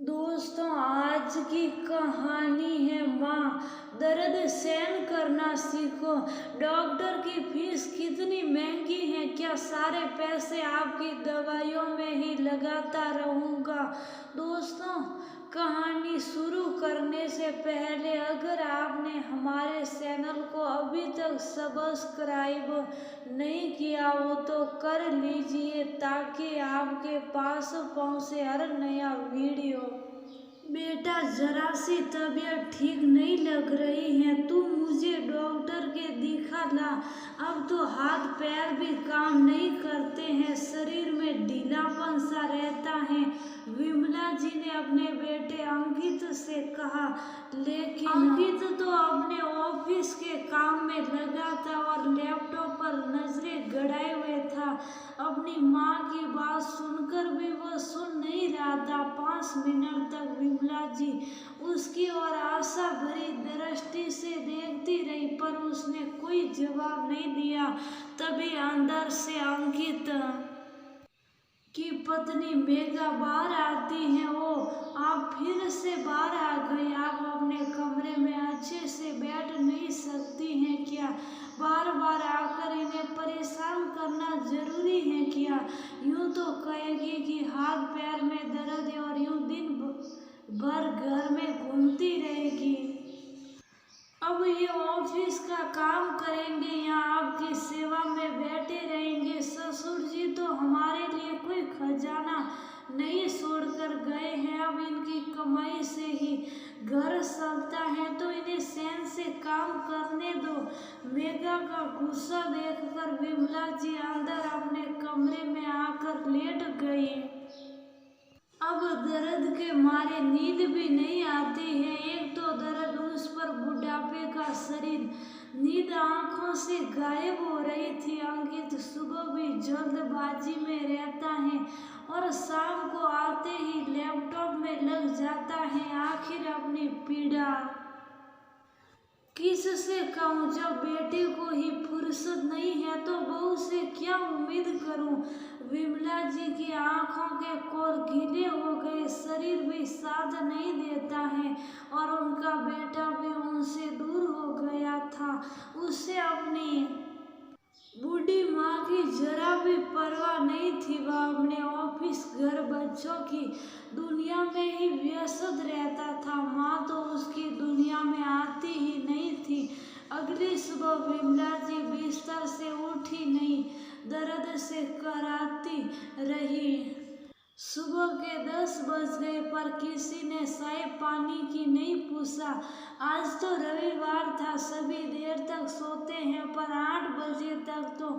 दोस्तों, आज की कहानी है माँ, दर्द सहन करना सीखो। डॉक्टर की फीस कितनी महंगी है, क्या सारे पैसे आपकी दवाइयों में ही लगाता रहूँगा। दोस्तों, कहानी शुरू करने से पहले अगर आपने हमारे चैनल को अभी तक सब्सक्राइब नहीं किया हो तो कर लीजिए ताकि आपके पास पहुंचे हर नया वीडियो। बेटा, जरा सी तबीयत ठीक नहीं लग रही है, तू मुझे डॉक्टर के दिखा ला। अब तो हाथ पैर भी काम नहीं करते हैं, शरीर में ढीलापन सा रहता है, विमला जी ने अपने बेटे अंकित से कहा। लेकिन अंकित तो अपने ऑफिस के काम में लगा था और लैपटॉप पर नजरें गड़ाए हुए था। अपनी माँ की बात सुनकर भी वो सुन नहीं रहा था। 5 मिनट तक विमला जी उसकी ओर आशा भरी दृष्टि से देखती रही, पर उसने कोई जवाब नहीं दिया। तभी अंदर से अंकित की पत्नी मेघा बाहर आती है। ओ, आप फिर से बाहर आ गए। आप अपने कमरे में अच्छे से बैठ नहीं सकती हैं क्या? बार बार आकर इन्हें परेशान करना जरूरी है क्या? यूं तो कहेगी कि हाथ पैर में दर्द है और यूं दिन भर घर में घूमती रहेगी। अब ये ऑफिस का काम करेंगे या आपकी सेवा में बैठे रहेंगे। ससुर जी तो हमारे लिए कोई खजाना नहीं छोड़कर गए हैं, अब इनकी कमाई से ही घर चलता है तो इन्हें चैन से काम करने दो। मेघा का गुस्सा देखकर विमला जी अंदर अपने कमरे में आकर लेट गई। अब दर्द के मारे नींद भी नहीं आती है। एक तो दर्द, उस पर बुढ़ापे का शरीर। नींद आंखों से गायब हो रही थी। अंकित सुबह भी जल्दबाजी में रहता है और शाम को आते ही लैपटॉप में लग जाता है। आखिर अपनी पीड़ा किससे कहूँ? जब बेटे को ही फुर्सत नहीं है तो बहू से क्या उम्मीद करूँ? विमला जी की आंखों के कोर गीले हो गए, शरीर भी साथ नहीं देता है और उनका बेटा भी उनसे दूर हो गया था। उससे अपनी बूढ़ी माँ की जरा भी परवाह नहीं थी। वह अपने ऑफिस, घर, बच्चों की दुनिया में ही व्यस्त रहता था। माँ तो उसकी दुनिया में आती ही नहीं थी। अगली सुबह विमला जी बिस्तर से उठी नहीं, दर्द से कराती रही। सुबह के 10 बज गए पर किसी ने चाय पानी की नहीं पूछा। आज तो रविवार था, सभी देर तक सोते हैं, पर 8 बजे तक तो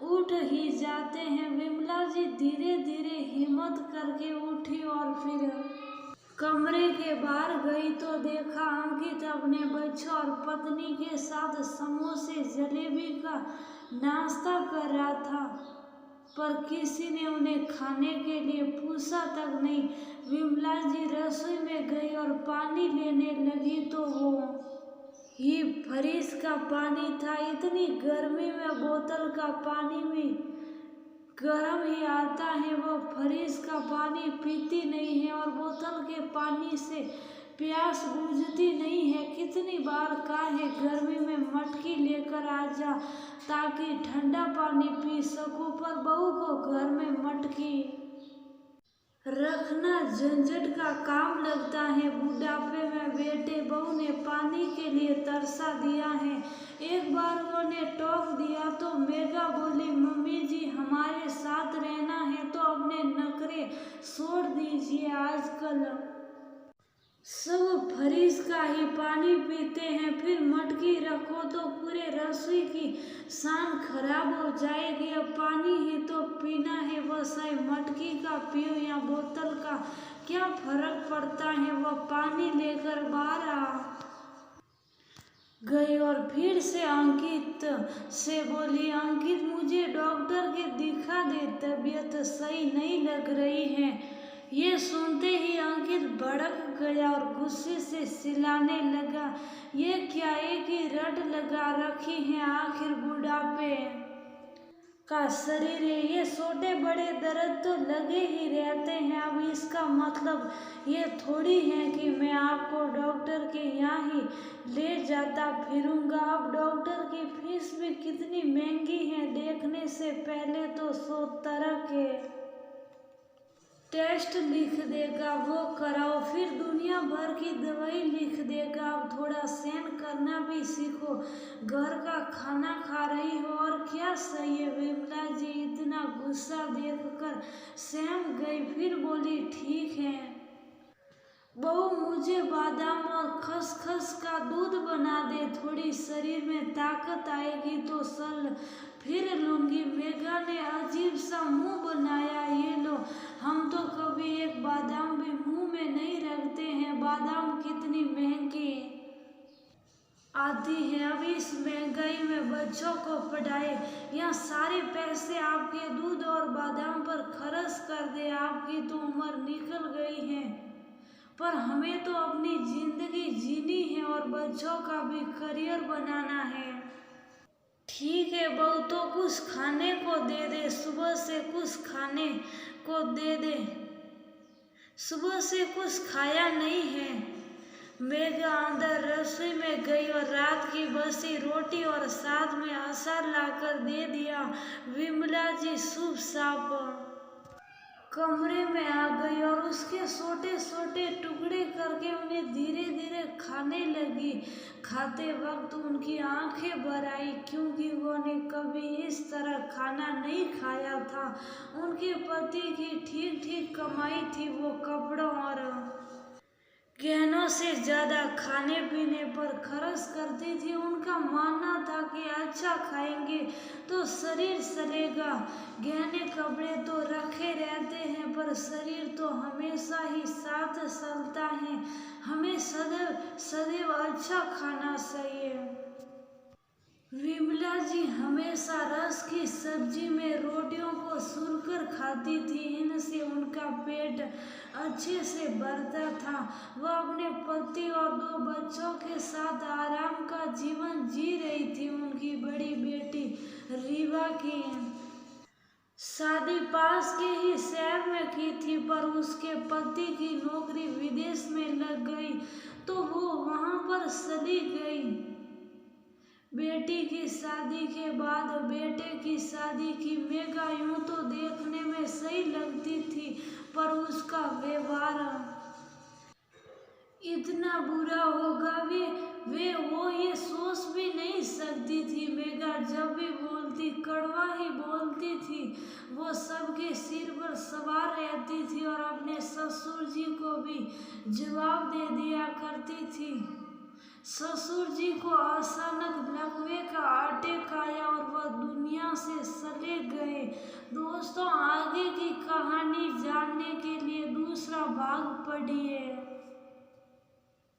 उठ ही जाते हैं। विमला जी धीरे धीरे हिम्मत करके उठी और फिर कमरे के बाहर गई तो देखा अंकित अपने बच्चों और पत्नी के साथ समोसे जलेबी का नाश्ता कर रहा था, पर किसी ने उन्हें खाने के लिए पूछा तक नहीं। विमला जी रसोई में गई और पानी लेने लगी तो वो ही फ्रिज का पानी था। इतनी गर्मी में बोतल का पानी भी गर्म ही आता है। वो फ्रिज का पानी पीती नहीं है और बोतल के पानी से प्यास बुझती नहीं है। कितनी बार कहा गर्मी में मटकी लेकर आ जा ताकि ठंडा पानी पी सकूं, पर बहू को घर में मटकी रखना झंझट का काम लगता है। बुढ़ापे में बेटे बहू ने पानी के लिए तरसा दिया है। एक बार उन्होंने टोक दिया तो मेघा बोली, मम्मी जी हमारे साथ रहना है तो अपने नखरे छोड़ दीजिए। आजकल सब फ्रिज का ही पानी पीते हैं, फिर मटकी रखो तो पूरे रसोई की शान खराब हो जाएगी। अब पानी ही तो पीना है, वह चाहे मटकी का पियो या बोतल का, क्या फर्क पड़ता है। वह पानी लेकर बाहर आ गई और फिर से अंकित से बोली, अंकित मुझे डॉक्टर के दिखा दे, तबीयत सही नहीं लग रही है। ये सुनते ही अंकित भड़क गया और गुस्से से चिल्लाने लगा, ये क्या एक ही रट लगा रखी है, आखिर बुढ़ापे का शरीर है। ये छोटे बड़े दर्द तो लगे ही रहते हैं। अब इसका मतलब ये थोड़ी है कि मैं आपको डॉक्टर के यहाँ ही ले जाता फिरूंगा। अब डॉक्टर की फीस भी कितनी महंगी है, देखने से पहले तो 100 तरह के टेस्ट लिख देगा, वो कराओ, फिर दुनिया भर की दवाई लिख देगा। अब थोड़ा सहन करना भी सीखो, घर का खाना खा रही हो और क्या सही है। विमला जी इतना गुस्सा देखकर सहम गई, फिर बोली ठीक है बहू, मुझे बादाम और खसखस का दूध बना दे, थोड़ी शरीर में ताकत आएगी तो सल फिर लूंगी। मेघा ने अजीब सा मुंह बनाया, ये लो, हम तो कभी एक बादाम भी मुंह में नहीं रखते हैं, बादाम कितनी महंगी आती है। अब इस महंगाई में बच्चों को पढ़ाए या सारे पैसे आपके दूध और बादाम पर खर्च कर दे। आपकी तो उम्र निकल गई है, पर हमें तो अपनी जिंदगी जीनी है और बच्चों का भी करियर बनाना है। ठीक है बहू, तो कुछ खाने को दे दे, सुबह से कुछ खाने को दे दे, सुबह से कुछ खाया नहीं है। मेघा अंदर रसोई में गई और रात की बसी रोटी और साथ में अचार लाकर दे दिया। विमला जी शुभ साप कमरे में आ गई और उसके छोटे छोटे टुकड़े करके उन्हें धीरे धीरे खाने लगी। खाते वक्त उनकी आंखें भर आई, क्योंकि उन्होंने कभी इस तरह खाना नहीं खाया था। उनके पति की ठीक ठीक कमाई थी, वो कपड़ों और गहनों से ज्यादा खाने पीने पर खर्च करती थी। उनका मानना था कि अच्छा खाएंगे तो शरीर सड़ेगा, गहने कपड़े तो रखे रहते हैं पर शरीर तो हमेशा ही साथ चलता है। हमें सदैव सदैव अच्छा खाना चाहिए। विमला जी हमेशा रस की सब्जी में रोटियों को सूरकर खाती थी, इनसे उनका पेट अच्छे से भरता था। वह अपने पति और 2 बच्चों के साथ आराम का जीवन जी रही थी। उनकी बड़ी बेटी रीवा की शादी पास के ही शहर में की थी, पर उसके पति की नौकरी विदेश में लग गई तो वो वहां पर चली गई। बेटी की शादी के बाद बेटे की शादी की। मेघा यूं तो देखने में सही लगती थी, पर उसका व्यवहार इतना बुरा होगा वे वो ये सोच भी नहीं सकती थी। मेघा जब भी बोलती कड़वा ही बोलती थी। वो सबके सिर पर सवार रहती थी और अपने ससुर जी को भी जवाब दे दिया करती थी। ससुर जी को अचानक लकवे का अटैक आया और वह दुनिया से चले गए। दोस्तों, आगे की कहानी जानने के लिए दूसरा भाग पढ़िए।